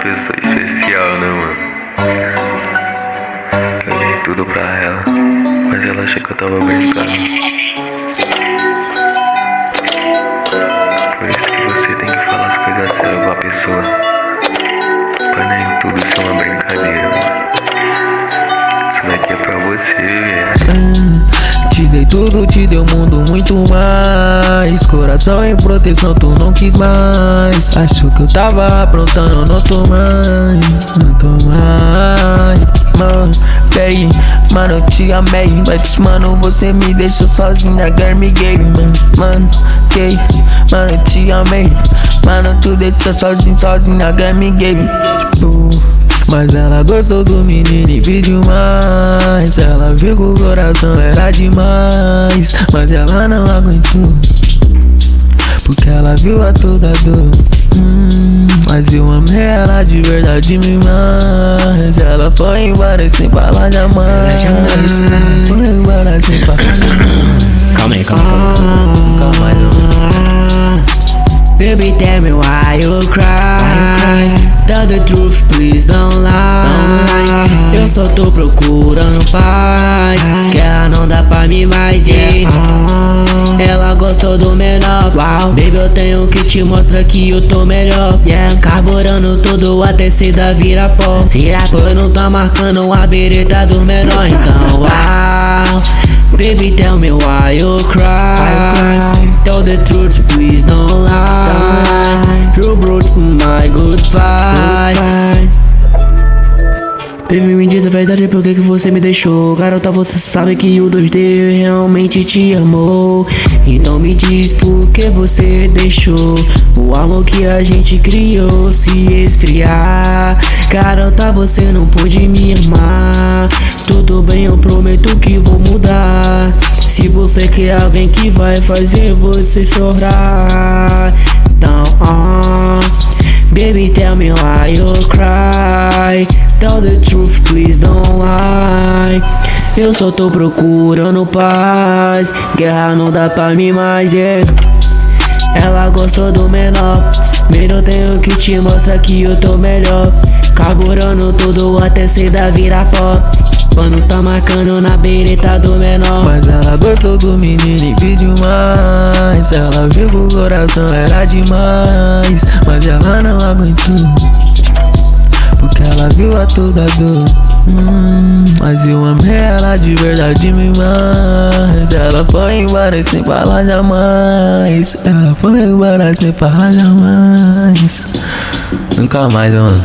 pessoa especial, né, mano? Eu dei tudo pra ela, mas ela achou que eu tava brincando. Por isso que você tem que falar as coisas sérias com a pessoa, pra nem tudo ser uma brincadeira, mano. Isso daqui é pra você, velho. Te dei tudo, te dei o mundo, muito mais. Coração em proteção, tu não quis mais. Achou que eu tava aprontando, não tô mais. Não tô mais. Mano, peguei, mano, eu te amei. Mas, mano, você me deixou sozinha, girl, me gave, mano, que, mano, eu te amei. Mano, tu deixou sozinha, girl, me gave. Mas ela gostou do menino e pediu mais. Ela viu que o coração era demais, mas ela não aguentou, porque ela viu a toda dor. Mas eu amei ela de verdade demais. Ela foi embora sem falar jamais. Foi embora sem falar jamais. Calma aí, calma aí. Baby, tell me why you cry. Tell the truth, please don't lie. Eu só tô procurando paz, que ela não dá pra mim mais, yeah. Ela gostou do menor, wow. Baby, eu tenho que te mostrar que eu tô melhor, yeah. Carburando tudo até cê da vira pó. Eu não tô marcando a bereta do menor, então wow. Baby, tell me why you cry. Tell the truth, please don't lie. You broke my goodbye. Baby, me diz a verdade, por que você me deixou? Garota, você sabe que o 2D realmente te amou. Então me diz por que você deixou o amor que a gente criou se esfriar. Garota, você não pôde me amar. Tudo bem, eu prometo que vou mudar. Se você quer alguém que vai fazer você chorar, então baby, tell me why you cry. Tell the truth, please don't lie. Eu só tô procurando paz, guerra não dá pra mim mais, yeah. Ela gostou do menor, mas eu tenho que te mostrar que eu tô melhor. Carburando tudo até cê da vira pó. Quando tá marcando na bereta do menor. Mas ela gostou do menino e pediu mais. Ela viu que o coração era demais, mas ela não aguentou, porque ela viu a toda dor. Mas eu amei ela de verdade demais. Ela foi embora sem falar jamais. Ela foi embora sem falar jamais. Nunca mais, mano.